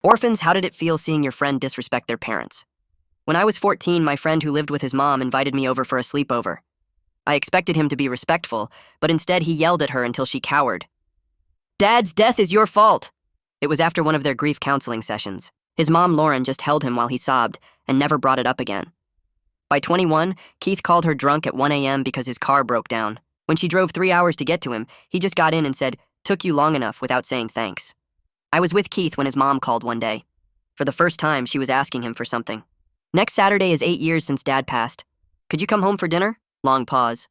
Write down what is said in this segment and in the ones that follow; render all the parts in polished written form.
Orphans, how did it feel seeing your friend disrespect their parents? When I was 14, my friend who lived with his mom invited me over for a sleepover. I expected him to be respectful, but instead he yelled at her until she cowered. Dad's death is your fault! It was after one of their grief counseling sessions. His mom, Lauren, just held him while he sobbed and never brought it up again. By 21, Keith called her drunk at 1 a.m. because his car broke down. When she drove 3 hours to get to him, he just got in and said, "Took you long enough," without saying thanks. I was with Keith when his mom called one day. For the first time, she was asking him for something. Next Saturday is 8 years since Dad passed. Could you come home for dinner? Long pause.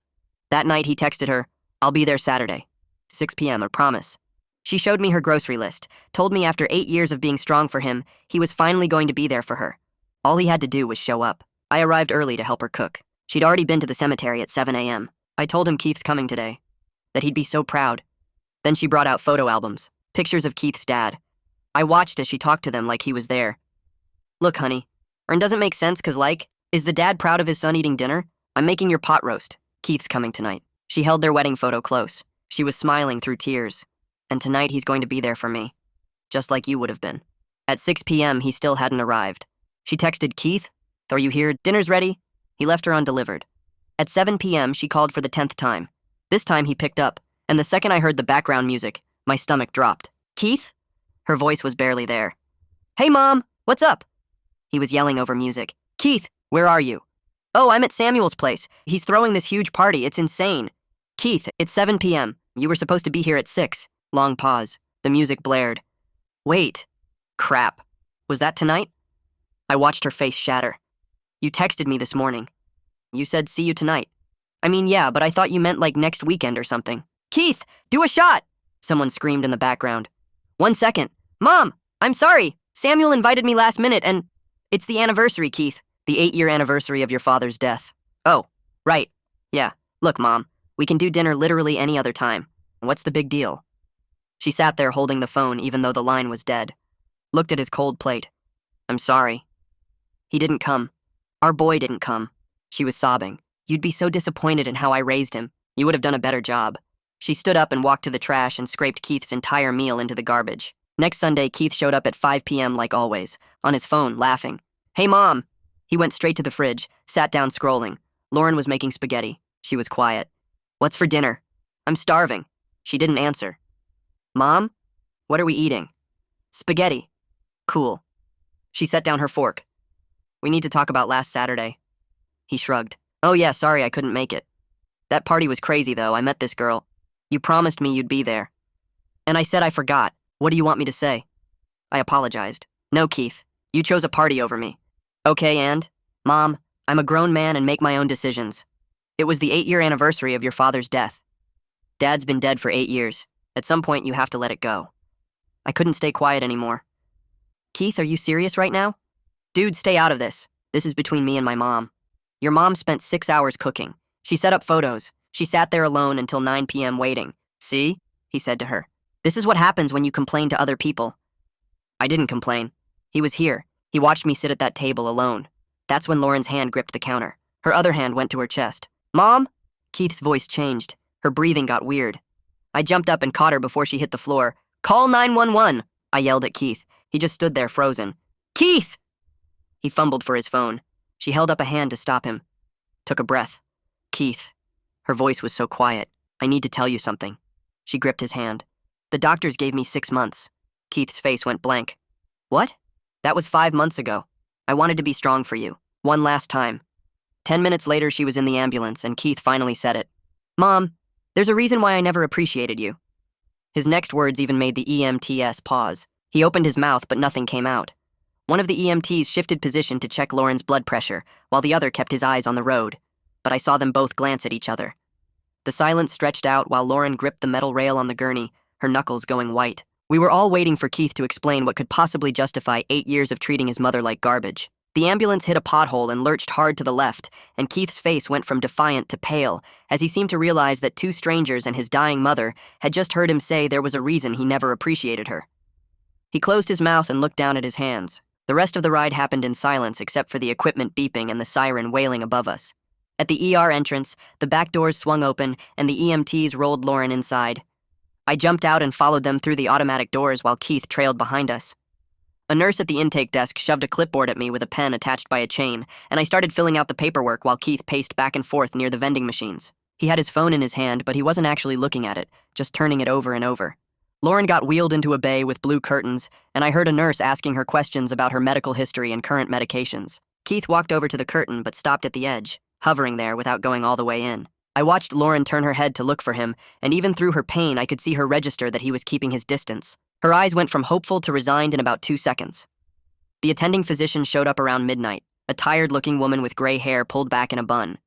That night, he texted her, "I'll be there Saturday. 6 p.m., I promise." She showed me her grocery list, told me after 8 years of being strong for him, he was finally going to be there for her. All he had to do was show up. I arrived early to help her cook. She'd already been to the cemetery at 7 a.m. I told him Keith's coming today, that he'd be so proud. Then she brought out photo albums, pictures of Keith's dad. I watched as she talked to them like he was there. "Look, honey, and doesn't make sense is the dad proud of his son eating dinner? I'm making your pot roast. Keith's coming tonight." She held their wedding photo close. She was smiling through tears. "And tonight he's going to be there for me, just like you would have been." At 6 p.m., he still hadn't arrived. She texted, "Keith, are you here? Dinner's ready." He left her undelivered. At 7 p.m., she called for the 10th time. This time he picked up, and the second I heard the background music, my stomach dropped. "Keith?" Her voice was barely there. "Hey, Mom, what's up?" He was yelling over music. "Keith, where are you?" "Oh, I'm at Samuel's place. He's throwing this huge party. It's insane." "Keith, it's 7 p.m. You were supposed to be here at 6. Long pause. The music blared. "Wait. Crap. Was that tonight?" I watched her face shatter. "You texted me this morning. You said see you tonight." "I mean, yeah, but I thought you meant like next weekend or something." "Keith, do a shot!" Someone screamed in the background. "1 second. Mom, I'm sorry. Samuel invited me last minute and it's the anniversary, Keith. The 8-year anniversary of your father's death." "Oh, right. Yeah. Look, Mom, we can do dinner literally any other time. What's the big deal?" She sat there holding the phone even though the line was dead. Looked at his cold plate. "I'm sorry. He didn't come. Our boy didn't come." She was sobbing. "You'd be so disappointed in how I raised him. You would have done a better job." She stood up and walked to the trash and scraped Keith's entire meal into the garbage. Next Sunday, Keith showed up at 5 p.m. like always, on his phone, laughing. "Hey, Mom!" He went straight to the fridge, sat down scrolling. Lauren was making spaghetti. She was quiet. "What's for dinner?" "I'm starving." She didn't answer. "Mom? What are we eating?" "Spaghetti." "Cool." She set down her fork. "We need to talk about last Saturday." He shrugged. "Oh yeah, sorry I couldn't make it. That party was crazy though. I met this girl. You promised me you'd be there. And I said I forgot. What do you want me to say?" I apologized. "No, Keith. You chose a party over me." "Okay, and? Mom, I'm a grown man and make my own decisions. It was the 8-year anniversary of your father's death. Dad's been dead for 8 years. At some point, you have to let it go." I couldn't stay quiet anymore. "Keith, are you serious right now?" "Dude, stay out of this. This is between me and my mom. Your mom spent 6 hours cooking. She set up photos. She sat there alone until 9 p.m. waiting. See?" he said to her. "This is what happens when you complain to other people." I didn't complain. He was here. He watched me sit at that table alone. That's when Lauren's hand gripped the counter. Her other hand went to her chest. "Mom?" Keith's voice changed. Her breathing got weird. I jumped up and caught her before she hit the floor. "Call 911!" I yelled at Keith. He just stood there frozen. "Keith!" He fumbled for his phone. She held up a hand to stop him. Took a breath. "Keith." Her voice was so quiet. "I need to tell you something." She gripped his hand. "The doctors gave me 6 months." Keith's face went blank. "What?" "That was 5 months ago. I wanted to be strong for you. One last time." 10 minutes later, she was in the ambulance, and Keith finally said it. "Mom, there's a reason why I never appreciated you." His next words even made the EMTs pause. He opened his mouth, but nothing came out. One of the EMTs shifted position to check Lauren's blood pressure, while the other kept his eyes on the road. But I saw them both glance at each other. The silence stretched out while Lauren gripped the metal rail on the gurney, her knuckles going white. We were all waiting for Keith to explain what could possibly justify 8 years of treating his mother like garbage. The ambulance hit a pothole and lurched hard to the left, and Keith's face went from defiant to pale, as he seemed to realize that 2 strangers and his dying mother had just heard him say there was a reason he never appreciated her. He closed his mouth and looked down at his hands. The rest of the ride happened in silence except for the equipment beeping and the siren wailing above us. At the ER entrance, the back doors swung open and the EMTs rolled Lauren inside. I jumped out and followed them through the automatic doors while Keith trailed behind us. A nurse at the intake desk shoved a clipboard at me with a pen attached by a chain, and I started filling out the paperwork while Keith paced back and forth near the vending machines. He had his phone in his hand, but he wasn't actually looking at it, just turning it over and over. Lauren got wheeled into a bay with blue curtains, and I heard a nurse asking her questions about her medical history and current medications. Keith walked over to the curtain but stopped at the edge, hovering there without going all the way in. I watched Lauren turn her head to look for him, and even through her pain I could see her register that he was keeping his distance. Her eyes went from hopeful to resigned in about 2 seconds. The attending physician showed up around midnight, a tired-looking woman with gray hair pulled back in a bun.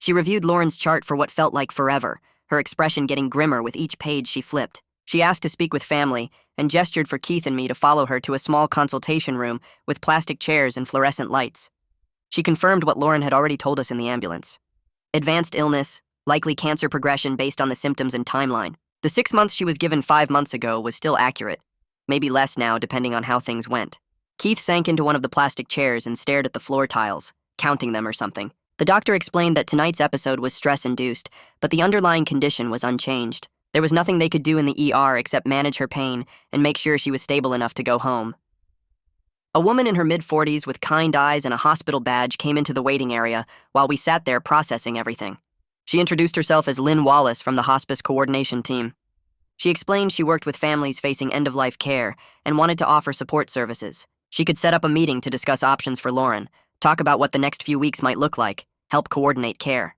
She reviewed Lauren's chart for what felt like forever, her expression getting grimmer with each page she flipped. She asked to speak with family and gestured for Keith and me to follow her to a small consultation room with plastic chairs and fluorescent lights. She confirmed what Lauren had already told us in the ambulance. Advanced illness, likely cancer progression based on the symptoms and timeline. The 6 months she was given 5 months ago was still accurate, maybe less now depending on how things went. Keith sank into one of the plastic chairs and stared at the floor tiles, counting them or something. The doctor explained that tonight's episode was stress-induced, but the underlying condition was unchanged. There was nothing they could do in the ER except manage her pain and make sure she was stable enough to go home. A woman in her mid-40s with kind eyes and a hospital badge came into the waiting area while we sat there processing everything. She introduced herself as Lynn Wallace from the hospice coordination team. She explained she worked with families facing end-of-life care and wanted to offer support services. She could set up a meeting to discuss options for Lauren, talk about what the next few weeks might look like, help coordinate care.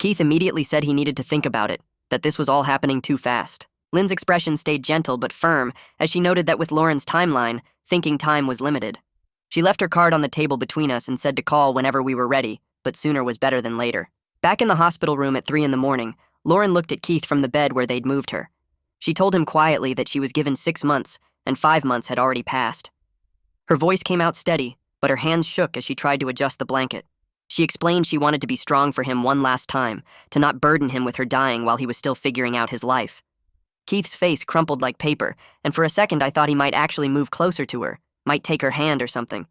Keith immediately said he needed to think about it, that this was all happening too fast. Lynn's expression stayed gentle but firm as she noted that with Lauren's timeline, thinking time was limited. She left her card on the table between us and said to call whenever we were ready, but sooner was better than later. Back in the hospital room at 3 a.m, Lauren looked at Keith from the bed where they'd moved her. She told him quietly that she was given 6 months and 5 months had already passed. Her voice came out steady, but her hands shook as she tried to adjust the blanket. She explained she wanted to be strong for him one last time, to not burden him with her dying while he was still figuring out his life. Keith's face crumpled like paper, and for a second I thought he might actually move closer to her, might take her hand or something.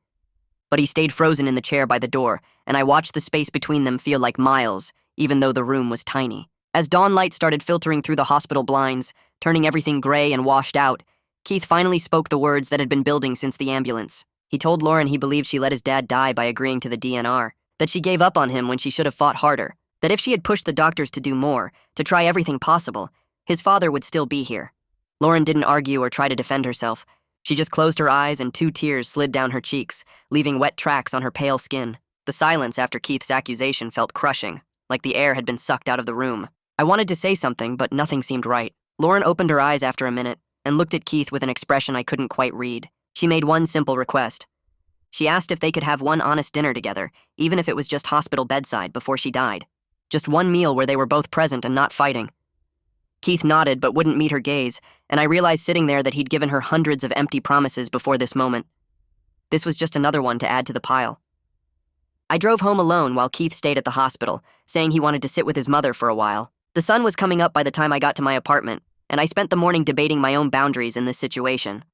But he stayed frozen in the chair by the door, and I watched the space between them feel like miles, even though the room was tiny. As dawn light started filtering through the hospital blinds, turning everything gray and washed out, Keith finally spoke the words that had been building since the ambulance. He told Lauren he believed she let his dad die by agreeing to the DNR, that she gave up on him when she should have fought harder, that if she had pushed the doctors to do more, to try everything possible, his father would still be here. Lauren didn't argue or try to defend herself. She just closed her eyes and 2 tears slid down her cheeks, leaving wet tracks on her pale skin. The silence after Keith's accusation felt crushing, like the air had been sucked out of the room. I wanted to say something, but nothing seemed right. Lauren opened her eyes after a minute and looked at Keith with an expression I couldn't quite read. She made one simple request. She asked if they could have one honest dinner together, even if it was just hospital bedside before she died. Just one meal where they were both present and not fighting. Keith nodded but wouldn't meet her gaze, and I realized sitting there that he'd given her hundreds of empty promises before this moment. This was just another one to add to the pile. I drove home alone while Keith stayed at the hospital, saying he wanted to sit with his mother for a while. The sun was coming up by the time I got to my apartment, and I spent the morning debating my own boundaries in this situation.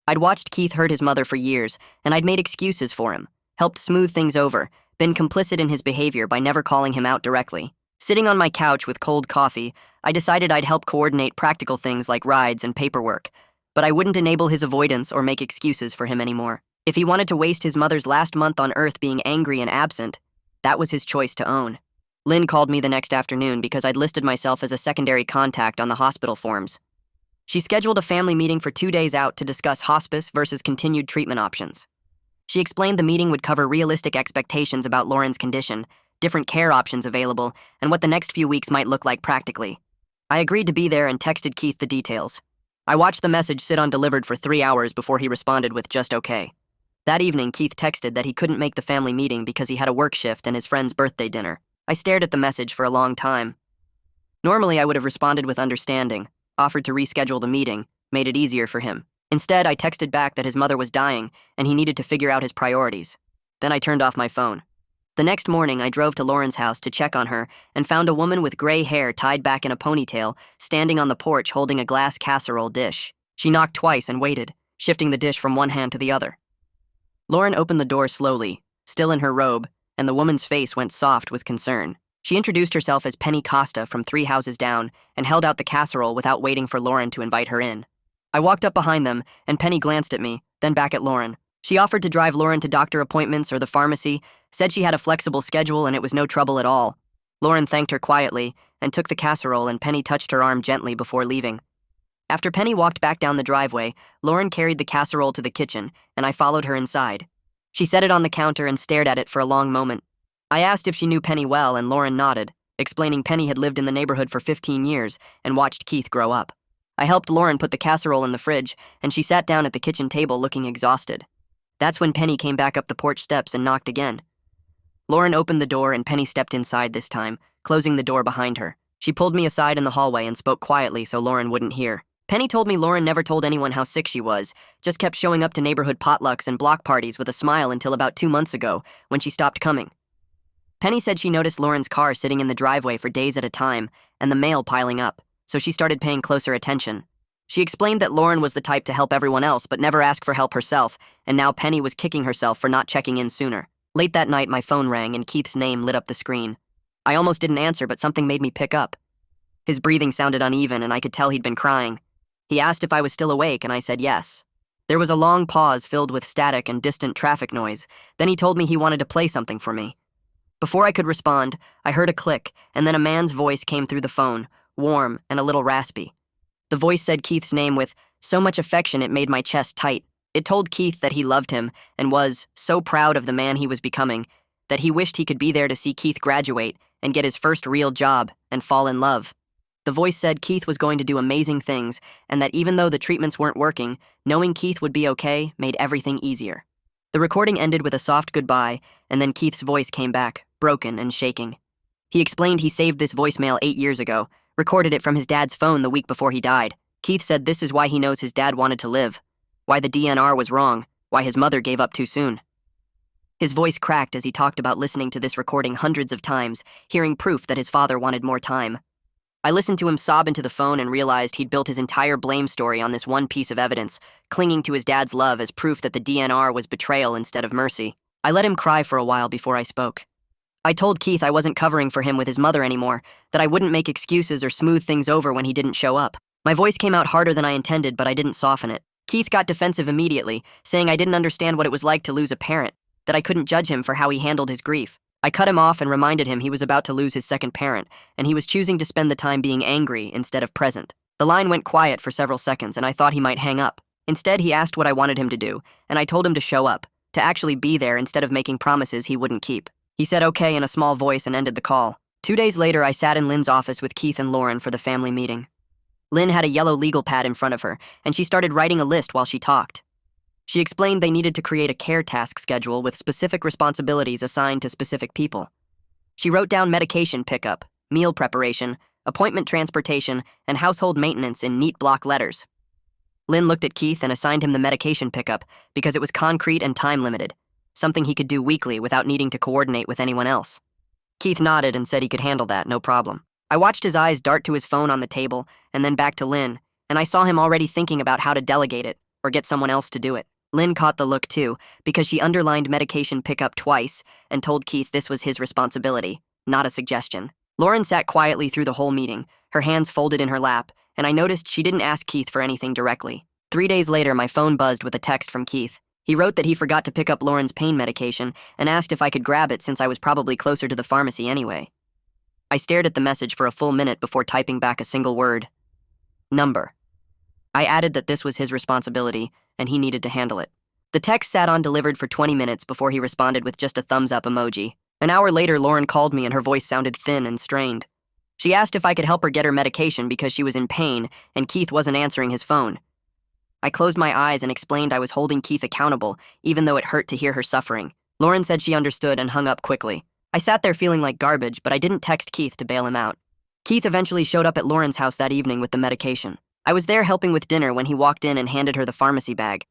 I'd watched Keith hurt his mother for years, and I'd made excuses for him, helped smooth things over, been complicit in his behavior by never calling him out directly. Sitting on my couch with cold coffee, I decided I'd help coordinate practical things like rides and paperwork, but I wouldn't enable his avoidance or make excuses for him anymore. If he wanted to waste his mother's last month on Earth being angry and absent, that was his choice to own. Lynn called me the next afternoon because I'd listed myself as a secondary contact on the hospital forms. She scheduled a family meeting for 2 days out to discuss hospice versus continued treatment options. She explained the meeting would cover realistic expectations about Lauren's condition, different care options available, and what the next few weeks might look like practically. I agreed to be there and texted Keith the details. I watched the message sit undelivered for 3 hours before he responded with just okay. That evening, Keith texted that he couldn't make the family meeting because he had a work shift and his friend's birthday dinner. I stared at the message for a long time. Normally, I would have responded with understanding, offered to reschedule the meeting, made it easier for him. Instead, I texted back that his mother was dying and he needed to figure out his priorities. Then I turned off my phone. The next morning, I drove to Lauren's house to check on her and found a woman with gray hair tied back in a ponytail standing on the porch holding a glass casserole dish. She knocked twice and waited, shifting the dish from one hand to the other. Lauren opened the door slowly, still in her robe, and the woman's face went soft with concern. She introduced herself as Penny Costa from 3 houses down and held out the casserole without waiting for Lauren to invite her in. I walked up behind them, and Penny glanced at me, then back at Lauren. She offered to drive Lauren to doctor appointments or the pharmacy, said she had a flexible schedule and it was no trouble at all. Lauren thanked her quietly and took the casserole, and Penny touched her arm gently before leaving. After Penny walked back down the driveway, Lauren carried the casserole to the kitchen, and I followed her inside. She set it on the counter and stared at it for a long moment. I asked if she knew Penny well, and Lauren nodded, explaining Penny had lived in the neighborhood for 15 years and watched Keith grow up. I helped Lauren put the casserole in the fridge, and she sat down at the kitchen table looking exhausted. That's when Penny came back up the porch steps and knocked again. Lauren opened the door and Penny stepped inside this time, closing the door behind her. She pulled me aside in the hallway and spoke quietly so Lauren wouldn't hear. Penny told me Lauren never told anyone how sick she was, just kept showing up to neighborhood potlucks and block parties with a smile until about 2 months ago, when she stopped coming. Penny said she noticed Lauren's car sitting in the driveway for days at a time and the mail piling up, so she started paying closer attention. She explained that Lauren was the type to help everyone else but never ask for help herself, and now Penny was kicking herself for not checking in sooner. Late that night, my phone rang and Keith's name lit up the screen. I almost didn't answer, but something made me pick up. His breathing sounded uneven and I could tell he'd been crying. He asked if I was still awake and I said yes. There was a long pause filled with static and distant traffic noise. Then he told me he wanted to play something for me. Before I could respond, I heard a click, and then a man's voice came through the phone, warm and a little raspy. The voice said Keith's name with so much affection it made my chest tight. It told Keith that he loved him and was so proud of the man he was becoming that he wished he could be there to see Keith graduate and get his first real job and fall in love. The voice said Keith was going to do amazing things and that even though the treatments weren't working, knowing Keith would be okay made everything easier. The recording ended with a soft goodbye, and then Keith's voice came back, broken and shaking. He explained he saved this voicemail 8 years ago, recorded it from his dad's phone the week before he died. Keith said this is why he knows his dad wanted to live, why the DNR was wrong, why his mother gave up too soon. His voice cracked as he talked about listening to this recording hundreds of times, hearing proof that his father wanted more time. I listened to him sob into the phone and realized he'd built his entire blame story on this one piece of evidence, clinging to his dad's love as proof that the DNR was betrayal instead of mercy. I let him cry for a while before I spoke. I told Keith I wasn't covering for him with his mother anymore, that I wouldn't make excuses or smooth things over when he didn't show up. My voice came out harder than I intended, but I didn't soften it. Keith got defensive immediately, saying I didn't understand what it was like to lose a parent, that I couldn't judge him for how he handled his grief. I cut him off and reminded him he was about to lose his second parent, and he was choosing to spend the time being angry instead of present. The line went quiet for several seconds, and I thought he might hang up. Instead, he asked what I wanted him to do, and I told him to show up, to actually be there instead of making promises he wouldn't keep. He said okay in a small voice and ended the call. 2 days later, I sat in Lynn's office with Keith and Lauren for the family meeting. Lynn had a yellow legal pad in front of her, and she started writing a list while she talked. She explained they needed to create a care task schedule with specific responsibilities assigned to specific people. She wrote down medication pickup, meal preparation, appointment transportation, and household maintenance in neat block letters. Lynn looked at Keith and assigned him the medication pickup because it was concrete and time-limited, something he could do weekly without needing to coordinate with anyone else. Keith nodded and said he could handle that, no problem. I watched his eyes dart to his phone on the table and then back to Lynn, and I saw him already thinking about how to delegate it or get someone else to do it. Lynn caught the look too, because she underlined medication pickup twice and told Keith this was his responsibility, not a suggestion. Lauren sat quietly through the whole meeting, her hands folded in her lap, and I noticed she didn't ask Keith for anything directly. 3 days later, my phone buzzed with a text from Keith. He wrote that he forgot to pick up Lauren's pain medication and asked if I could grab it since I was probably closer to the pharmacy anyway. I stared at the message for a full minute before typing back a single word. Number. I added that this was his responsibility, and he needed to handle it. The text sat on delivered for 20 minutes before he responded with just a thumbs-up emoji. An hour later, Lauren called me and her voice sounded thin and strained. She asked if I could help her get her medication because she was in pain and Keith wasn't answering his phone. I closed my eyes and explained I was holding Keith accountable, even though it hurt to hear her suffering. Lauren said she understood and hung up quickly. I sat there feeling like garbage, but I didn't text Keith to bail him out. Keith eventually showed up at Lauren's house that evening with the medication. I was there helping with dinner when he walked in and handed her the pharmacy bag.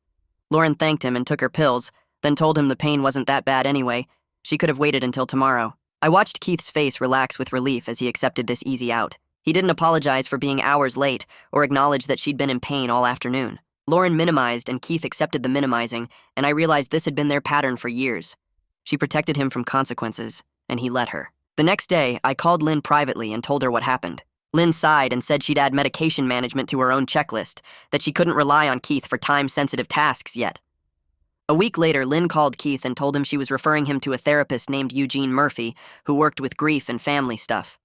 Lauren thanked him and took her pills, then told him the pain wasn't that bad anyway. She could have waited until tomorrow. I watched Keith's face relax with relief as he accepted this easy out. He didn't apologize for being hours late or acknowledge that she'd been in pain all afternoon. Lauren minimized and Keith accepted the minimizing, and I realized this had been their pattern for years. She protected him from consequences, and he let her. The next day, I called Lynn privately and told her what happened. Lynn sighed and said she'd add medication management to her own checklist, that she couldn't rely on Keith for time-sensitive tasks yet. A week later, Lynn called Keith and told him she was referring him to a therapist named Eugene Murphy, who worked with grief and family stuff.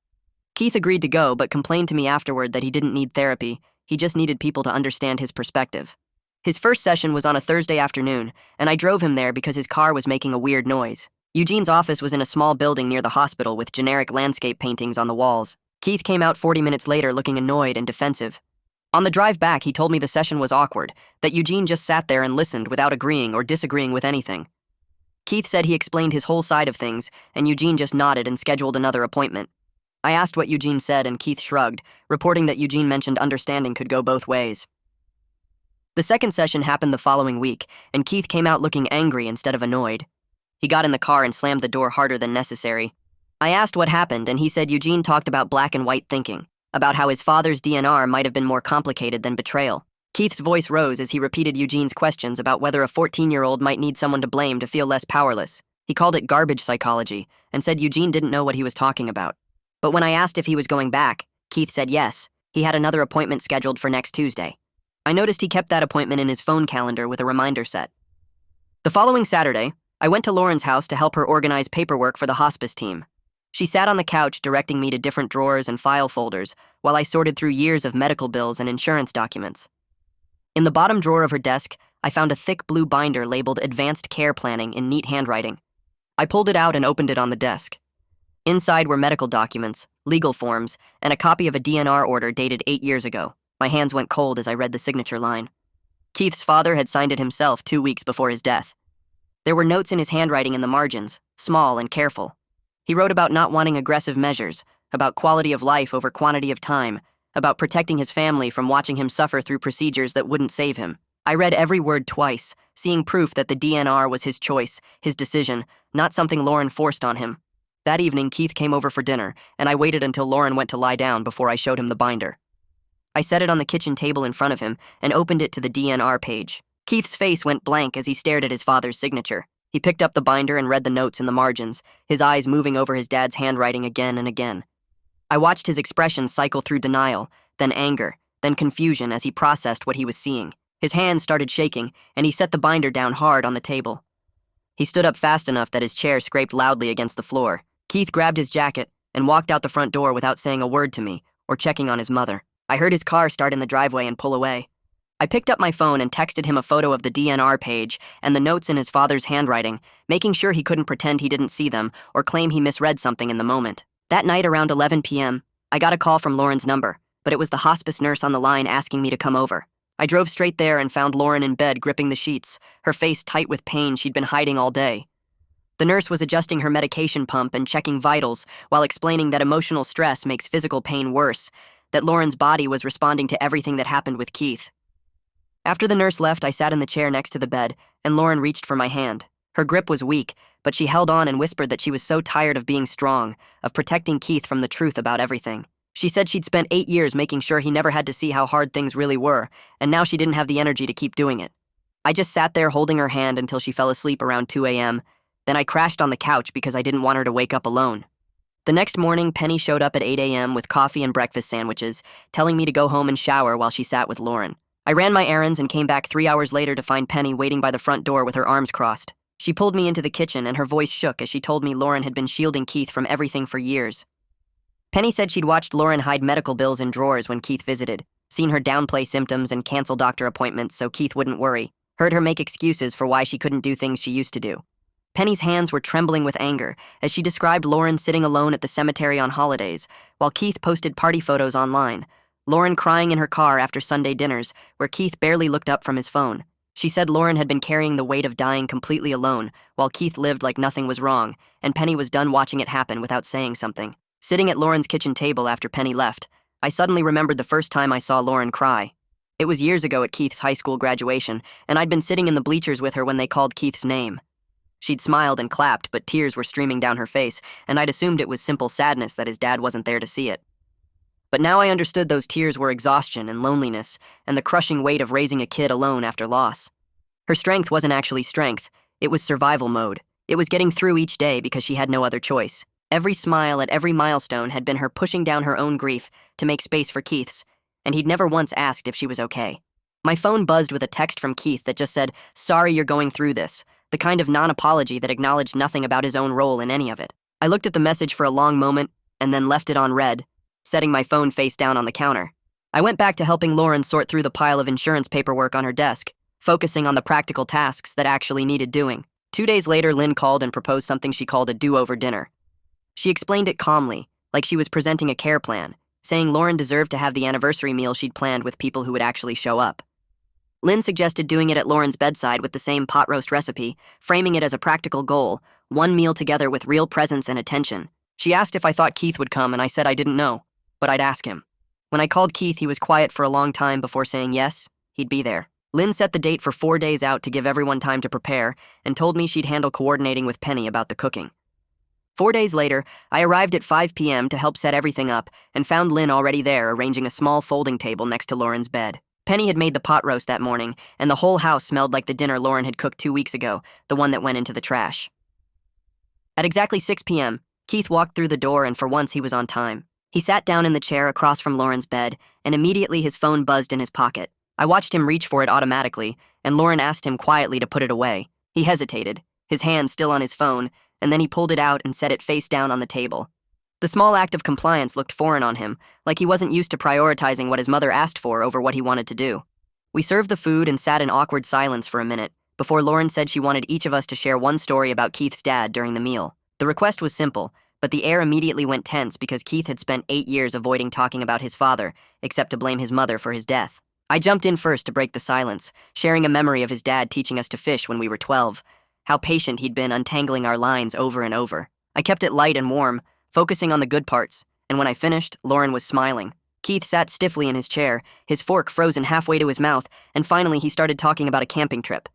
Keith agreed to go, but complained to me afterward that he didn't need therapy, he just needed people to understand his perspective. His first session was on a Thursday afternoon, and I drove him there because his car was making a weird noise. Eugene's office was in a small building near the hospital with generic landscape paintings on the walls. Keith came out 40 minutes later looking annoyed and defensive. On the drive back, he told me the session was awkward, that Eugene just sat there and listened without agreeing or disagreeing with anything. Keith said he explained his whole side of things, and Eugene just nodded and scheduled another appointment. I asked what Eugene said, and Keith shrugged, reporting that Eugene mentioned understanding could go both ways. The second session happened the following week, and Keith came out looking angry instead of annoyed. He got in the car and slammed the door harder than necessary. I asked what happened, and he said Eugene talked about black and white thinking, about how his father's DNR might have been more complicated than betrayal. Keith's voice rose as he repeated Eugene's questions about whether a 14-year-old might need someone to blame to feel less powerless. He called it garbage psychology, and said Eugene didn't know what he was talking about. But when I asked if he was going back, Keith said yes, he had another appointment scheduled for next Tuesday. I noticed he kept that appointment in his phone calendar with a reminder set. The following Saturday, I went to Lauren's house to help her organize paperwork for the hospice team. She sat on the couch directing me to different drawers and file folders while I sorted through years of medical bills and insurance documents. In the bottom drawer of her desk, I found a thick blue binder labeled Advanced Care Planning in neat handwriting. I pulled it out and opened it on the desk. Inside were medical documents, legal forms, and a copy of a DNR order dated 8 years ago. My hands went cold as I read the signature line. Keith's father had signed it himself 2 weeks before his death. There were notes in his handwriting in the margins, small and careful. He wrote about not wanting aggressive measures, about quality of life over quantity of time, about protecting his family from watching him suffer through procedures that wouldn't save him. I read every word twice, seeing proof that the DNR was his choice, his decision, not something Lauren forced on him. That evening, Keith came over for dinner, and I waited until Lauren went to lie down before I showed him the binder. I set it on the kitchen table in front of him and opened it to the DNR page. Keith's face went blank as he stared at his father's signature. He picked up the binder and read the notes in the margins, his eyes moving over his dad's handwriting again and again. I watched his expression cycle through denial, then anger, then confusion as he processed what he was seeing. His hands started shaking, and he set the binder down hard on the table. He stood up fast enough that his chair scraped loudly against the floor. Keith grabbed his jacket and walked out the front door without saying a word to me or checking on his mother. I heard his car start in the driveway and pull away. I picked up my phone and texted him a photo of the DNR page and the notes in his father's handwriting, making sure he couldn't pretend he didn't see them or claim he misread something in the moment. That night around 11 p.m., I got a call from Lauren's number, but it was the hospice nurse on the line asking me to come over. I drove straight there and found Lauren in bed gripping the sheets, her face tight with pain she'd been hiding all day. The nurse was adjusting her medication pump and checking vitals while explaining that emotional stress makes physical pain worse, that Lauren's body was responding to everything that happened with Keith. After the nurse left, I sat in the chair next to the bed, and Lauren reached for my hand. Her grip was weak, but she held on and whispered that she was so tired of being strong, of protecting Keith from the truth about everything. She said she'd spent 8 years making sure he never had to see how hard things really were, and now she didn't have the energy to keep doing it. I just sat there holding her hand until she fell asleep around 2 a.m., then I crashed on the couch because I didn't want her to wake up alone. The next morning, Penny showed up at 8 a.m. with coffee and breakfast sandwiches, telling me to go home and shower while she sat with Lauren. I ran my errands and came back 3 hours later to find Penny waiting by the front door with her arms crossed. She pulled me into the kitchen and her voice shook as she told me Lauren had been shielding Keith from everything for years. Penny said she'd watched Lauren hide medical bills in drawers when Keith visited, seen her downplay symptoms and cancel doctor appointments so Keith wouldn't worry, heard her make excuses for why she couldn't do things she used to do. Penny's hands were trembling with anger as she described Lauren sitting alone at the cemetery on holidays, while Keith posted party photos online, Lauren crying in her car after Sunday dinners, where Keith barely looked up from his phone. She said Lauren had been carrying the weight of dying completely alone, while Keith lived like nothing was wrong, and Penny was done watching it happen without saying something. Sitting at Lauren's kitchen table after Penny left, I suddenly remembered the first time I saw Lauren cry. It was years ago at Keith's high school graduation, and I'd been sitting in the bleachers with her when they called Keith's name. She'd smiled and clapped, but tears were streaming down her face, and I'd assumed it was simple sadness that his dad wasn't there to see it. But now I understood those tears were exhaustion and loneliness, and the crushing weight of raising a kid alone after loss. Her strength wasn't actually strength, it was survival mode. It was getting through each day because she had no other choice. Every smile at every milestone had been her pushing down her own grief to make space for Keith's, and he'd never once asked if she was okay. My phone buzzed with a text from Keith that just said, "Sorry you're going through this," the kind of non-apology that acknowledged nothing about his own role in any of it. I looked at the message for a long moment and then left it on read, setting my phone face down on the counter. I went back to helping Lauren sort through the pile of insurance paperwork on her desk, focusing on the practical tasks that actually needed doing. 2 days later, Lynn called and proposed something she called a do-over dinner. She explained it calmly, like she was presenting a care plan, saying Lauren deserved to have the anniversary meal she'd planned with people who would actually show up. Lynn suggested doing it at Lauren's bedside with the same pot roast recipe, framing it as a practical goal, one meal together with real presence and attention. She asked if I thought Keith would come, and I said I didn't know, but I'd ask him. When I called Keith, he was quiet for a long time before saying yes, he'd be there. Lynn set the date for 4 days out to give everyone time to prepare and told me she'd handle coordinating with Penny about the cooking. 4 days later, I arrived at 5 p.m. to help set everything up and found Lynn already there arranging a small folding table next to Lauren's bed. Penny had made the pot roast that morning, and the whole house smelled like the dinner Lauren had cooked 2 weeks ago, the one that went into the trash. At exactly 6 p.m., Keith walked through the door, and for once he was on time. He sat down in the chair across from Lauren's bed, and immediately his phone buzzed in his pocket. I watched him reach for it automatically, and Lauren asked him quietly to put it away. He hesitated, his hand still on his phone, and then he pulled it out and set it face down on the table. The small act of compliance looked foreign on him, like he wasn't used to prioritizing what his mother asked for over what he wanted to do. We served the food and sat in awkward silence for a minute, before Lauren said she wanted each of us to share one story about Keith's dad during the meal. The request was simple, but the air immediately went tense because Keith had spent 8 years avoiding talking about his father, except to blame his mother for his death. I jumped in first to break the silence, sharing a memory of his dad teaching us to fish when we were 12, how patient he'd been untangling our lines over and over. I kept it light and warm, focusing on the good parts, and when I finished, Lauren was smiling. Keith sat stiffly in his chair, his fork frozen halfway to his mouth, and finally he started talking about a camping trip.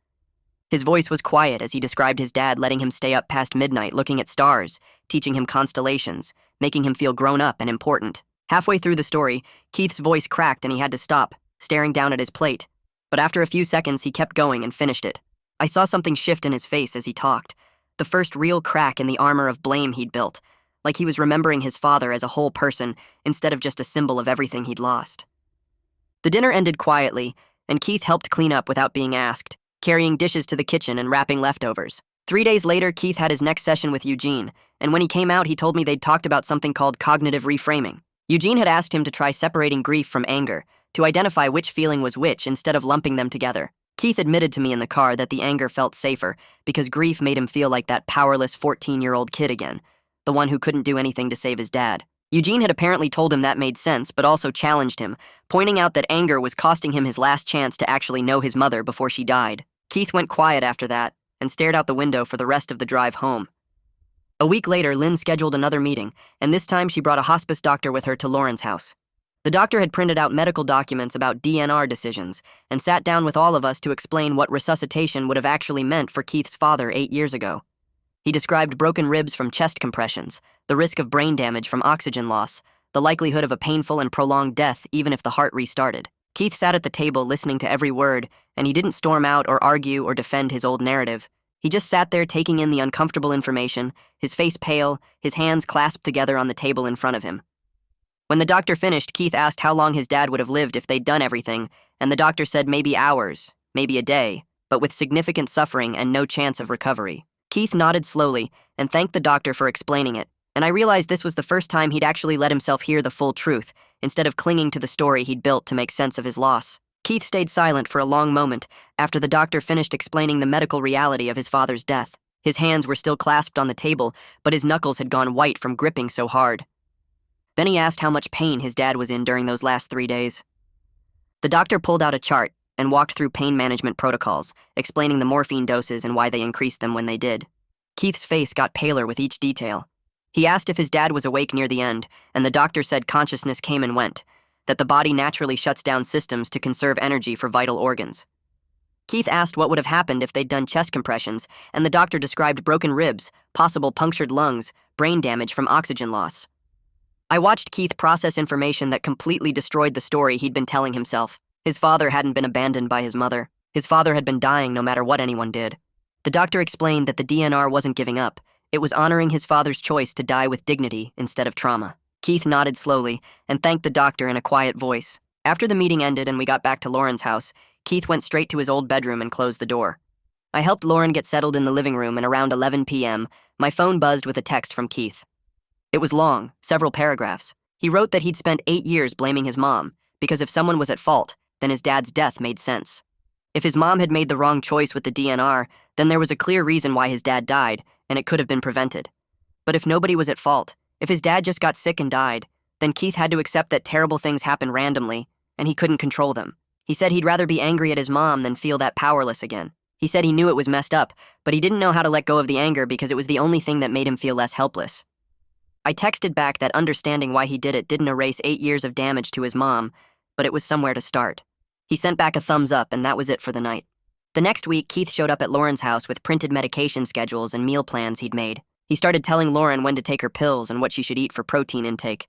His voice was quiet as he described his dad letting him stay up past midnight looking at stars, teaching him constellations, making him feel grown up and important. Halfway through the story, Keith's voice cracked and he had to stop, staring down at his plate. But after a few seconds, he kept going and finished it. I saw something shift in his face as he talked, the first real crack in the armor of blame he'd built, like he was remembering his father as a whole person instead of just a symbol of everything he'd lost. The dinner ended quietly, and Keith helped clean up without being asked, carrying dishes to the kitchen and wrapping leftovers. 3 days later, Keith had his next session with Eugene, and when he came out, he told me they'd talked about something called cognitive reframing. Eugene had asked him to try separating grief from anger, to identify which feeling was which instead of lumping them together. Keith admitted to me in the car that the anger felt safer because grief made him feel like that powerless 14-year-old kid again, the one who couldn't do anything to save his dad. Eugene had apparently told him that made sense, but also challenged him, pointing out that anger was costing him his last chance to actually know his mother before she died. Keith went quiet after that and stared out the window for the rest of the drive home. A week later, Lynn scheduled another meeting, and this time she brought a hospice doctor with her to Lauren's house. The doctor had printed out medical documents about DNR decisions and sat down with all of us to explain what resuscitation would have actually meant for Keith's father 8 years ago. He described broken ribs from chest compressions, the risk of brain damage from oxygen loss, the likelihood of a painful and prolonged death even if the heart restarted. Keith sat at the table listening to every word, and he didn't storm out or argue or defend his old narrative. He just sat there taking in the uncomfortable information, his face pale, his hands clasped together on the table in front of him. When the doctor finished, Keith asked how long his dad would have lived if they'd done everything, and the doctor said maybe hours, maybe a day, but with significant suffering and no chance of recovery. Keith nodded slowly and thanked the doctor for explaining it, and I realized this was the first time he'd actually let himself hear the full truth, instead of clinging to the story he'd built to make sense of his loss. Keith stayed silent for a long moment after the doctor finished explaining the medical reality of his father's death. His hands were still clasped on the table, but his knuckles had gone white from gripping so hard. Then he asked how much pain his dad was in during those last 3 days. The doctor pulled out a chart and walked through pain management protocols, explaining the morphine doses and why they increased them when they did. Keith's face got paler with each detail. He asked if his dad was awake near the end, and the doctor said consciousness came and went, that the body naturally shuts down systems to conserve energy for vital organs. Keith asked what would have happened if they'd done chest compressions, and the doctor described broken ribs, possible punctured lungs, brain damage from oxygen loss. I watched Keith process information that completely destroyed the story he'd been telling himself. His father hadn't been abandoned by his mother. His father had been dying no matter what anyone did. The doctor explained that the DNR wasn't giving up. It was honoring his father's choice to die with dignity instead of trauma. Keith nodded slowly and thanked the doctor in a quiet voice. After the meeting ended and we got back to Lauren's house, Keith went straight to his old bedroom and closed the door. I helped Lauren get settled in the living room, and around 11 p.m., my phone buzzed with a text from Keith. It was long, several paragraphs. He wrote that he'd spent 8 years blaming his mom, because if someone was at fault, then his dad's death made sense. If his mom had made the wrong choice with the DNR, then there was a clear reason why his dad died, and it could have been prevented. But if nobody was at fault, if his dad just got sick and died, then Keith had to accept that terrible things happen randomly, and he couldn't control them. He said he'd rather be angry at his mom than feel that powerless again. He said he knew it was messed up, but he didn't know how to let go of the anger because it was the only thing that made him feel less helpless. I texted back that understanding why he did it didn't erase 8 years of damage to his mom, but it was somewhere to start. He sent back a thumbs up, and that was it for the night. The next week, Keith showed up at Lauren's house with printed medication schedules and meal plans he'd made. He started telling Lauren when to take her pills and what she should eat for protein intake.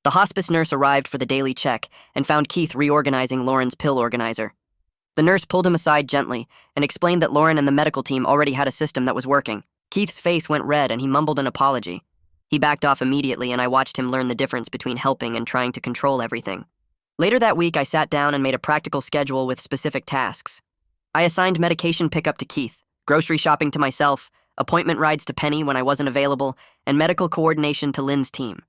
The hospice nurse arrived for the daily check and found Keith reorganizing Lauren's pill organizer. The nurse pulled him aside gently and explained that Lauren and the medical team already had a system that was working. Keith's face went red and he mumbled an apology. He backed off immediately, and I watched him learn the difference between helping and trying to control everything. Later that week, I sat down and made a practical schedule with specific tasks. I assigned medication pickup to Keith, grocery shopping to myself, appointment rides to Penny when I wasn't available, and medical coordination to Lynn's team.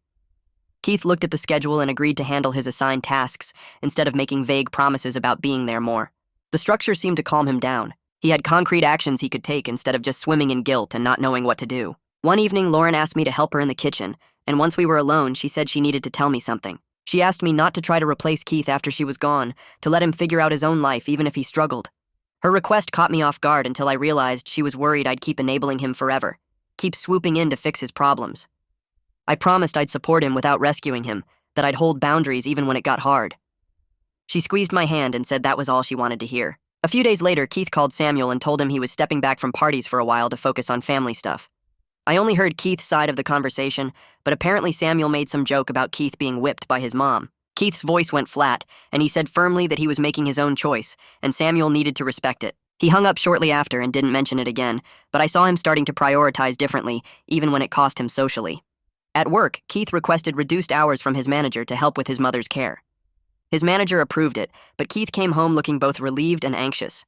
Keith looked at the schedule and agreed to handle his assigned tasks instead of making vague promises about being there more. The structure seemed to calm him down. He had concrete actions he could take instead of just swimming in guilt and not knowing what to do. One evening, Lauren asked me to help her in the kitchen, and once we were alone, she said she needed to tell me something. She asked me not to try to replace Keith after she was gone, to let him figure out his own life even if he struggled. Her request caught me off guard until I realized she was worried I'd keep enabling him forever, keep swooping in to fix his problems. I promised I'd support him without rescuing him, that I'd hold boundaries even when it got hard. She squeezed my hand and said that was all she wanted to hear. A few days later, Keith called Samuel and told him he was stepping back from parties for a while to focus on family stuff. I only heard Keith's side of the conversation, but apparently Samuel made some joke about Keith being whipped by his mom. Keith's voice went flat, and he said firmly that he was making his own choice, and Samuel needed to respect it. He hung up shortly after and didn't mention it again, but I saw him starting to prioritize differently, even when it cost him socially. At work, Keith requested reduced hours from his manager to help with his mother's care. His manager approved it, but Keith came home looking both relieved and anxious.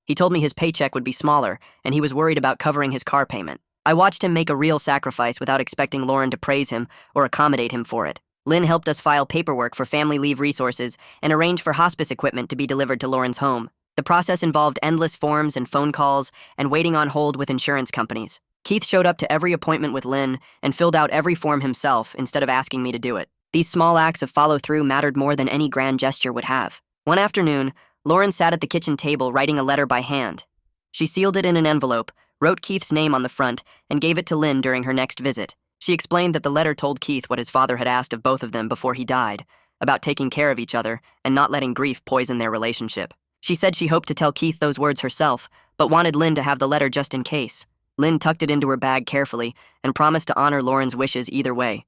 He told me his paycheck would be smaller, and he was worried about covering his car payment. I watched him make a real sacrifice without expecting Lauren to praise him or accommodate him for it. Lynn helped us file paperwork for family leave resources and arrange for hospice equipment to be delivered to Lauren's home. The process involved endless forms and phone calls and waiting on hold with insurance companies. Keith showed up to every appointment with Lynn and filled out every form himself instead of asking me to do it. These small acts of follow-through mattered more than any grand gesture would have. One afternoon, Lauren sat at the kitchen table writing a letter by hand. She sealed it in an envelope, wrote Keith's name on the front, and gave it to Lynn during her next visit. She explained that the letter told Keith what his father had asked of both of them before he died, about taking care of each other and not letting grief poison their relationship. She said she hoped to tell Keith those words herself, but wanted Lynn to have the letter just in case. Lynn tucked it into her bag carefully and promised to honor Lauren's wishes either way.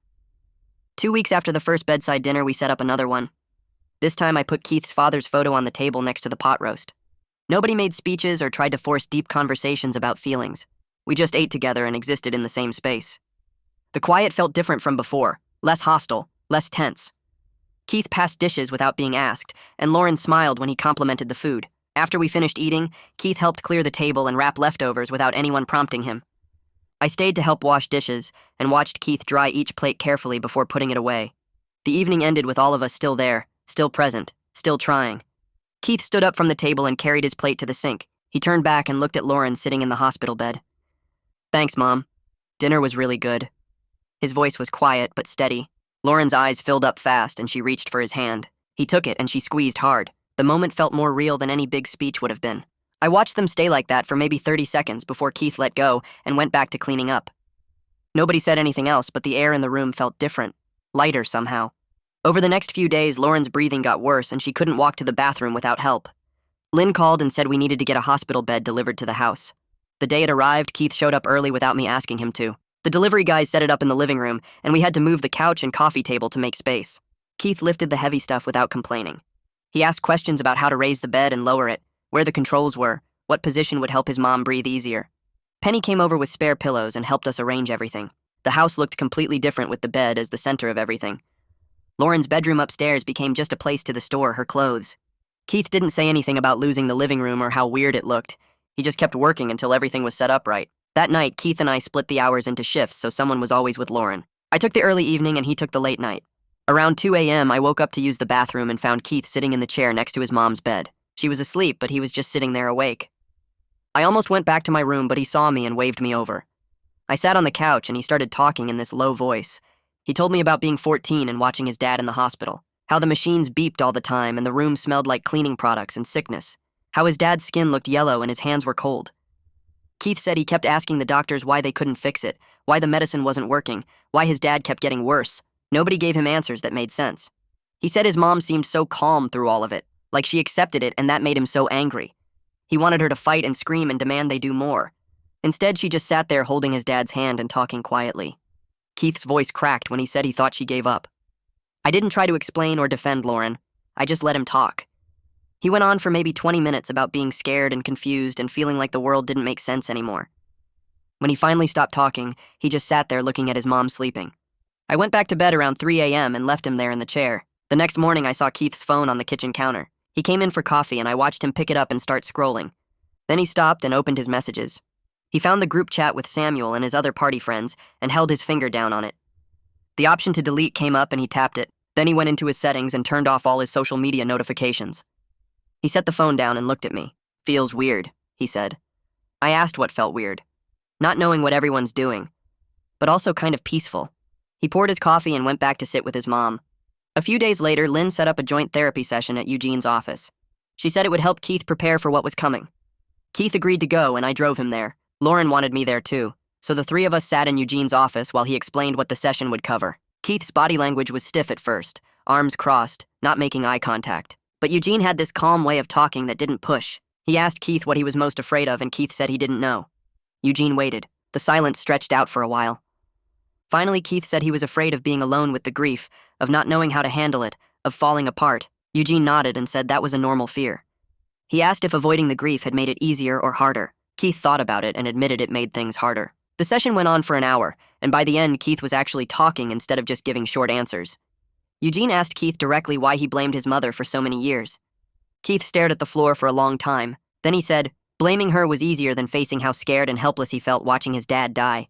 2 weeks after the first bedside dinner, we set up another one. This time I put Keith's father's photo on the table next to the pot roast. Nobody made speeches or tried to force deep conversations about feelings. We just ate together and existed in the same space. The quiet felt different from before, less hostile, less tense. Keith passed dishes without being asked, and Lauren smiled when he complimented the food. After we finished eating, Keith helped clear the table and wrap leftovers without anyone prompting him. I stayed to help wash dishes and watched Keith dry each plate carefully before putting it away. The evening ended with all of us still there, still present, still trying. Keith stood up from the table and carried his plate to the sink. He turned back and looked at Lauren sitting in the hospital bed. "Thanks, Mom. Dinner was really good." His voice was quiet but steady. Lauren's eyes filled up fast and she reached for his hand. He took it and she squeezed hard. The moment felt more real than any big speech would have been. I watched them stay like that for maybe 30 seconds before Keith let go and went back to cleaning up. Nobody said anything else, but the air in the room felt different, lighter somehow. Over the next few days, Lauren's breathing got worse and she couldn't walk to the bathroom without help. Lynn called and said we needed to get a hospital bed delivered to the house. The day it arrived, Keith showed up early without me asking him to. The delivery guys set it up in the living room, and we had to move the couch and coffee table to make space. Keith lifted the heavy stuff without complaining. He asked questions about how to raise the bed and lower it, where the controls were, what position would help his mom breathe easier. Penny came over with spare pillows and helped us arrange everything. The house looked completely different with the bed as the center of everything. Lauren's bedroom upstairs became just a place to store her clothes. Keith didn't say anything about losing the living room or how weird it looked. He just kept working until everything was set up right. That night, Keith and I split the hours into shifts, so someone was always with Lauren. I took the early evening and he took the late night. Around 2 a.m., I woke up to use the bathroom and found Keith sitting in the chair next to his mom's bed. She was asleep, but he was just sitting there awake. I almost went back to my room, but he saw me and waved me over. I sat on the couch and he started talking in this low voice. He told me about being 14 and watching his dad in the hospital, how the machines beeped all the time and the room smelled like cleaning products and sickness, how his dad's skin looked yellow and his hands were cold. Keith said he kept asking the doctors why they couldn't fix it, why the medicine wasn't working, why his dad kept getting worse. Nobody gave him answers that made sense. He said his mom seemed so calm through all of it, like she accepted it, and that made him so angry. He wanted her to fight and scream and demand they do more. Instead, she just sat there holding his dad's hand and talking quietly. Keith's voice cracked when he said he thought she gave up. I didn't try to explain or defend Lauren. I just let him talk. He went on for maybe 20 minutes about being scared and confused and feeling like the world didn't make sense anymore. When he finally stopped talking, he just sat there looking at his mom sleeping. I went back to bed around 3 a.m. and left him there in the chair. The next morning, I saw Keith's phone on the kitchen counter. He came in for coffee and I watched him pick it up and start scrolling. Then he stopped and opened his messages. He found the group chat with Samuel and his other party friends and held his finger down on it. The option to delete came up and he tapped it. Then he went into his settings and turned off all his social media notifications. He set the phone down and looked at me. Feels weird, he said. I asked what felt weird. Not knowing what everyone's doing, but also kind of peaceful. He poured his coffee and went back to sit with his mom. A few days later, Lynn set up a joint therapy session at Eugene's office. She said it would help Keith prepare for what was coming. Keith agreed to go and I drove him there. Lauren wanted me there too, so the three of us sat in Eugene's office while he explained what the session would cover. Keith's body language was stiff at first, arms crossed, not making eye contact. But Eugene had this calm way of talking that didn't push. He asked Keith what he was most afraid of and Keith said he didn't know. Eugene waited. The silence stretched out for a while. Finally, Keith said he was afraid of being alone with the grief, of not knowing how to handle it, of falling apart. Eugene nodded and said that was a normal fear. He asked if avoiding the grief had made it easier or harder. Keith thought about it and admitted it made things harder. The session went on for an hour, and by the end, Keith was actually talking instead of just giving short answers. Eugene asked Keith directly why he blamed his mother for so many years. Keith stared at the floor for a long time. Then he said, blaming her was easier than facing how scared and helpless he felt watching his dad die.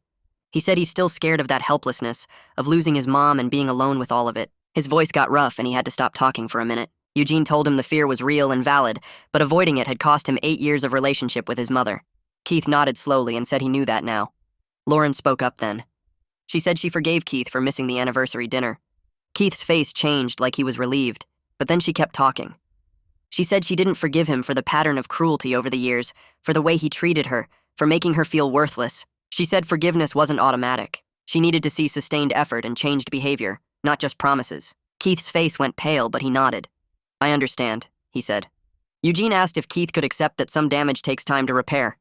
He said he's still scared of that helplessness, of losing his mom and being alone with all of it. His voice got rough and he had to stop talking for a minute. Eugene told him the fear was real and valid, but avoiding it had cost him 8 years of relationship with his mother. Keith nodded slowly and said he knew that now. Lauren spoke up then. She said she forgave Keith for missing the anniversary dinner. Keith's face changed like he was relieved, but then she kept talking. She said she didn't forgive him for the pattern of cruelty over the years, for the way he treated her, for making her feel worthless. She said forgiveness wasn't automatic. She needed to see sustained effort and changed behavior, not just promises. Keith's face went pale, but he nodded. I understand, he said. Eugene asked if Keith could accept that some damage takes time to repair.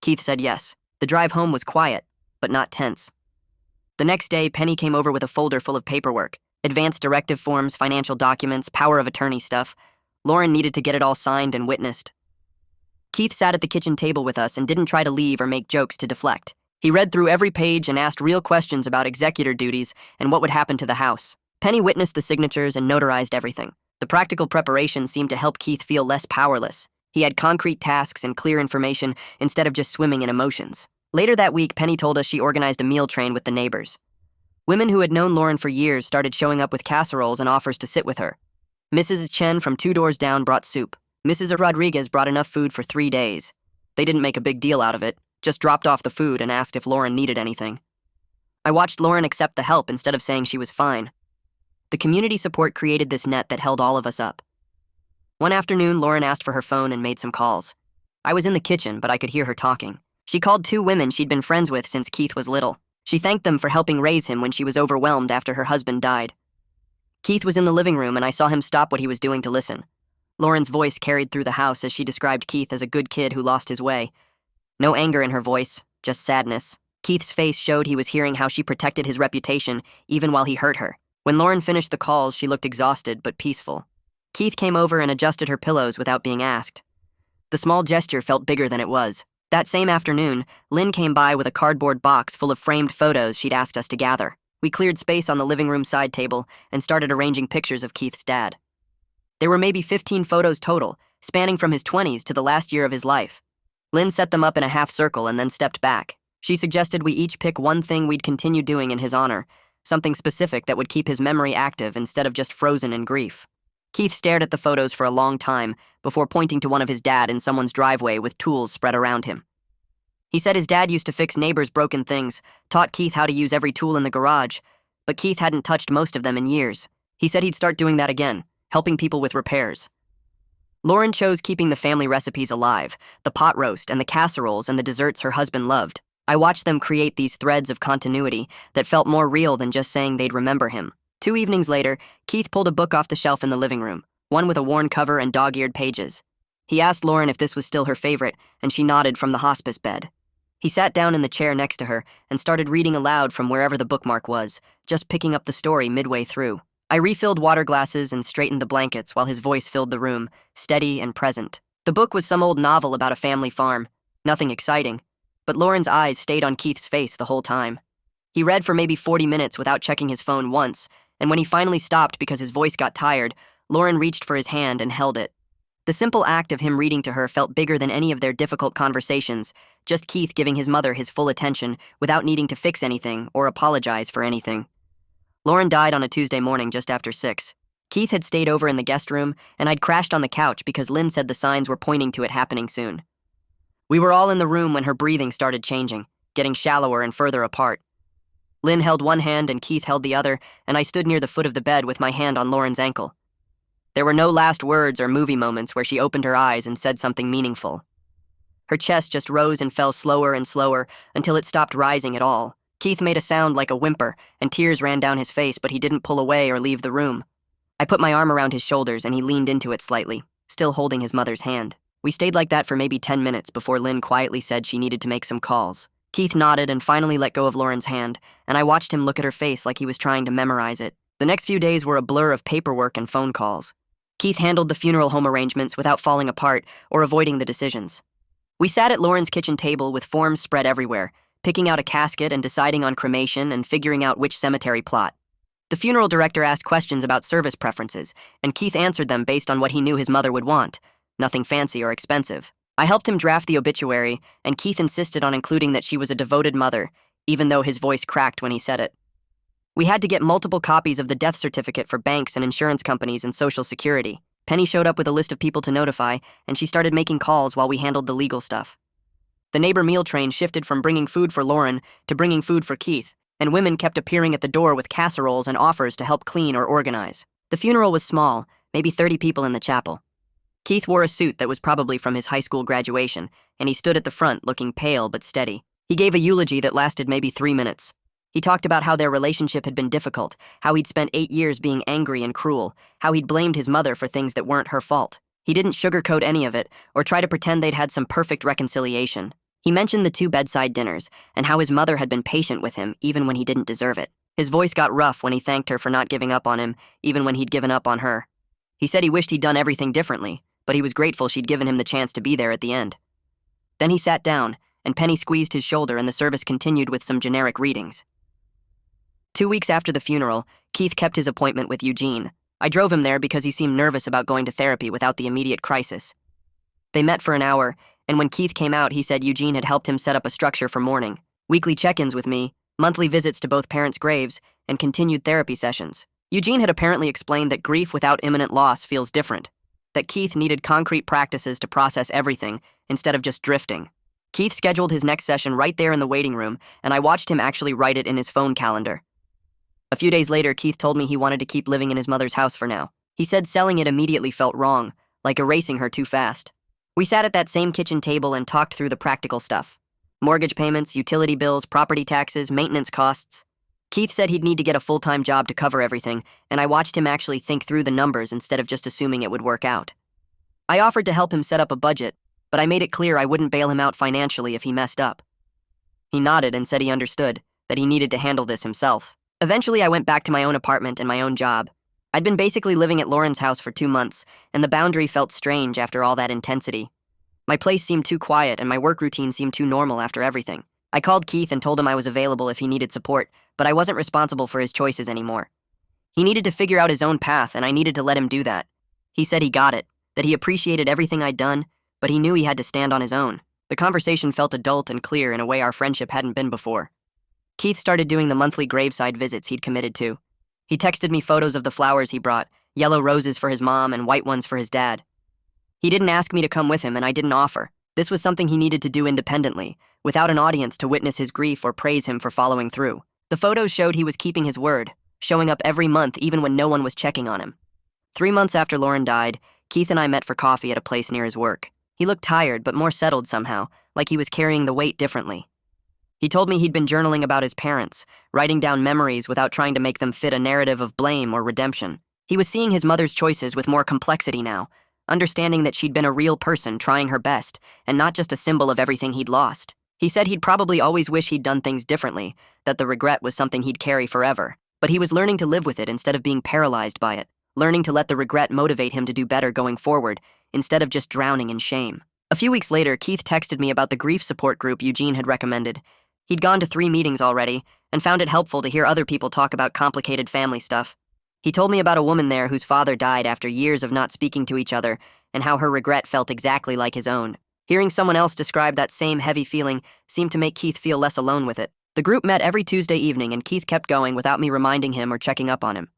Keith said yes. The drive home was quiet, but not tense. The next day, Penny came over with a folder full of paperwork. Advanced directive forms, financial documents, power of attorney stuff. Lauren needed to get it all signed and witnessed. Keith sat at the kitchen table with us and didn't try to leave or make jokes to deflect. He read through every page and asked real questions about executor duties and what would happen to the house. Penny witnessed the signatures and notarized everything. The practical preparation seemed to help Keith feel less powerless. He had concrete tasks and clear information instead of just swimming in emotions. Later that week, Penny told us she organized a meal train with the neighbors. Women who had known Lauren for years started showing up with casseroles and offers to sit with her. Mrs. Chen from 2 doors down brought soup. Mrs. Rodriguez brought enough food for 3 days. They didn't make a big deal out of it, just dropped off the food and asked if Lauren needed anything. I watched Lauren accept the help instead of saying she was fine. The community support created this net that held all of us up. One afternoon, Lauren asked for her phone and made some calls. I was in the kitchen, but I could hear her talking. She called 2 women she'd been friends with since Keith was little. She thanked them for helping raise him when she was overwhelmed after her husband died. Keith was in the living room and I saw him stop what he was doing to listen. Lauren's voice carried through the house as she described Keith as a good kid who lost his way. No anger in her voice, just sadness. Keith's face showed he was hearing how she protected his reputation even while he hurt her. When Lauren finished the calls, she looked exhausted but peaceful. Keith came over and adjusted her pillows without being asked. The small gesture felt bigger than it was. That same afternoon, Lynn came by with a cardboard box full of framed photos she'd asked us to gather. We cleared space on the living room side table and started arranging pictures of Keith's dad. There were maybe 15 photos total, spanning from his 20s to the last year of his life. Lynn set them up in a half circle and then stepped back. She suggested we each pick one thing we'd continue doing in his honor, something specific that would keep his memory active instead of just frozen in grief. Keith stared at the photos for a long time before pointing to one of his dad in someone's driveway with tools spread around him. He said his dad used to fix neighbors' broken things, taught Keith how to use every tool in the garage, but Keith hadn't touched most of them in years. He said he'd start doing that again, helping people with repairs. Lauren chose keeping the family recipes alive, the pot roast and the casseroles and the desserts her husband loved. I watched them create these threads of continuity that felt more real than just saying they'd remember him. 2 evenings later, Keith pulled a book off the shelf in the living room, one with a worn cover and dog-eared pages. He asked Lauren if this was still her favorite, and she nodded from the hospice bed. He sat down in the chair next to her and started reading aloud from wherever the bookmark was, just picking up the story midway through. I refilled water glasses and straightened the blankets while his voice filled the room, steady and present. The book was some old novel about a family farm. Nothing exciting, but Lauren's eyes stayed on Keith's face the whole time. He read for maybe 40 minutes without checking his phone once, and when he finally stopped because his voice got tired, Lauren reached for his hand and held it. The simple act of him reading to her felt bigger than any of their difficult conversations, just Keith giving his mother his full attention without needing to fix anything or apologize for anything. Lauren died on a Tuesday morning just after 6. Keith had stayed over in the guest room, and I'd crashed on the couch because Lynn said the signs were pointing to it happening soon. We were all in the room when her breathing started changing, getting shallower and further apart. Lynn held one hand and Keith held the other, and I stood near the foot of the bed with my hand on Lauren's ankle. There were no last words or movie moments where she opened her eyes and said something meaningful. Her chest just rose and fell slower and slower until it stopped rising at all. Keith made a sound like a whimper, and tears ran down his face, but he didn't pull away or leave the room. I put my arm around his shoulders and he leaned into it slightly, still holding his mother's hand. We stayed like that for maybe 10 minutes before Lynn quietly said she needed to make some calls. Keith nodded and finally let go of Lauren's hand, and I watched him look at her face like he was trying to memorize it. The next few days were a blur of paperwork and phone calls. Keith handled the funeral home arrangements without falling apart or avoiding the decisions. We sat at Lauren's kitchen table with forms spread everywhere, picking out a casket and deciding on cremation and figuring out which cemetery plot. The funeral director asked questions about service preferences, and Keith answered them based on what he knew his mother would want, nothing fancy or expensive. I helped him draft the obituary, and Keith insisted on including that she was a devoted mother, even though his voice cracked when he said it. We had to get multiple copies of the death certificate for banks and insurance companies and Social Security. Penny showed up with a list of people to notify, and she started making calls while we handled the legal stuff. The neighbor meal train shifted from bringing food for Lauren to bringing food for Keith, and women kept appearing at the door with casseroles and offers to help clean or organize. The funeral was small, maybe 30 people in the chapel. Keith wore a suit that was probably from his high school graduation, and he stood at the front looking pale but steady. He gave a eulogy that lasted maybe 3 minutes. He talked about how their relationship had been difficult, how he'd spent 8 years being angry and cruel, how he'd blamed his mother for things that weren't her fault. He didn't sugarcoat any of it or try to pretend they'd had some perfect reconciliation. He mentioned the 2 bedside dinners and how his mother had been patient with him even when he didn't deserve it. His voice got rough when he thanked her for not giving up on him, even when he'd given up on her. He said he wished he'd done everything differently, but he was grateful she'd given him the chance to be there at the end. Then he sat down, and Penny squeezed his shoulder and the service continued with some generic readings. 2 weeks after the funeral, Keith kept his appointment with Eugene. I drove him there because he seemed nervous about going to therapy without the immediate crisis. They met for an hour, and when Keith came out, he said Eugene had helped him set up a structure for mourning, weekly check-ins with me, monthly visits to both parents' graves, and continued therapy sessions. Eugene had apparently explained that grief without imminent loss feels different, that Keith needed concrete practices to process everything instead of just drifting. Keith scheduled his next session right there in the waiting room, and I watched him actually write it in his phone calendar. A few days later, Keith told me he wanted to keep living in his mother's house for now. He said selling it immediately felt wrong, like erasing her too fast. We sat at that same kitchen table and talked through the practical stuff. Mortgage payments, utility bills, property taxes, maintenance costs. Keith said he'd need to get a full-time job to cover everything, and I watched him actually think through the numbers instead of just assuming it would work out. I offered to help him set up a budget, but I made it clear I wouldn't bail him out financially if he messed up. He nodded and said he understood, that he needed to handle this himself. Eventually, I went back to my own apartment and my own job. I'd been basically living at Lauren's house for 2 months, and the boundary felt strange after all that intensity. My place seemed too quiet, and my work routine seemed too normal after everything. I called Keith and told him I was available if he needed support, but I wasn't responsible for his choices anymore. He needed to figure out his own path, and I needed to let him do that. He said he got it, that he appreciated everything I'd done, but he knew he had to stand on his own. The conversation felt adult and clear in a way our friendship hadn't been before. Keith started doing the monthly graveside visits he'd committed to. He texted me photos of the flowers he brought, yellow roses for his mom and white ones for his dad. He didn't ask me to come with him, and I didn't offer. This was something he needed to do independently, without an audience to witness his grief or praise him for following through. The photos showed he was keeping his word, showing up every month even when no one was checking on him. 3 months after Lauren died, Keith and I met for coffee at a place near his work. He looked tired but more settled somehow, like he was carrying the weight differently. He told me he'd been journaling about his parents, writing down memories without trying to make them fit a narrative of blame or redemption. He was seeing his mother's choices with more complexity now, understanding that she'd been a real person trying her best, and not just a symbol of everything he'd lost. He said he'd probably always wish he'd done things differently, that the regret was something he'd carry forever. But he was learning to live with it instead of being paralyzed by it, learning to let the regret motivate him to do better going forward, instead of just drowning in shame. A few weeks later, Keith texted me about the grief support group Eugene had recommended. He'd gone to 3 meetings already, and found it helpful to hear other people talk about complicated family stuff. He told me about a woman there whose father died after years of not speaking to each other, and how her regret felt exactly like his own. Hearing someone else describe that same heavy feeling seemed to make Keith feel less alone with it. The group met every Tuesday evening, and Keith kept going without me reminding him or checking up on him.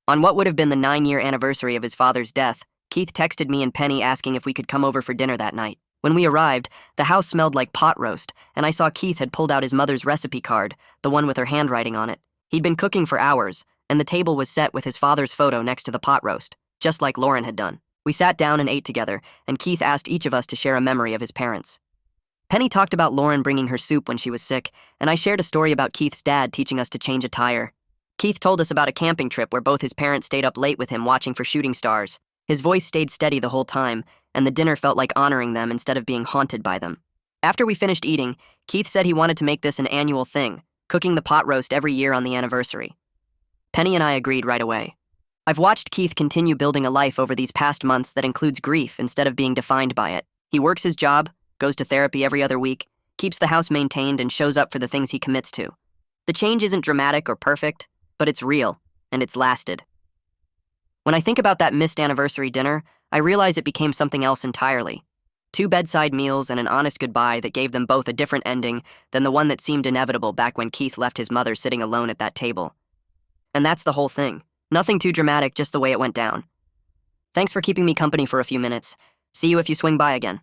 On what would have been the 9-year anniversary of his father's death, Keith texted me and Penny asking if we could come over for dinner that night. When we arrived, the house smelled like pot roast, and I saw Keith had pulled out his mother's recipe card, the one with her handwriting on it. He'd been cooking for hours, and the table was set with his father's photo next to the pot roast, just like Lauren had done. We sat down and ate together, and Keith asked each of us to share a memory of his parents. Penny talked about Lauren bringing her soup when she was sick, and I shared a story about Keith's dad teaching us to change a tire. Keith told us about a camping trip where both his parents stayed up late with him watching for shooting stars. His voice stayed steady the whole time, and the dinner felt like honoring them instead of being haunted by them. After we finished eating, Keith said he wanted to make this an annual thing, cooking the pot roast every year on the anniversary. Penny and I agreed right away. I've watched Keith continue building a life over these past months that includes grief instead of being defined by it. He works his job, goes to therapy every other week, keeps the house maintained, and shows up for the things he commits to. The change isn't dramatic or perfect, but it's real, and it's lasted. When I think about that missed anniversary dinner, I realize it became something else entirely. 2 bedside meals and an honest goodbye that gave them both a different ending than the one that seemed inevitable back when Keith left his mother sitting alone at that table. And that's the whole thing. Nothing too dramatic, just the way it went down. Thanks for keeping me company for a few minutes. See you if you swing by again.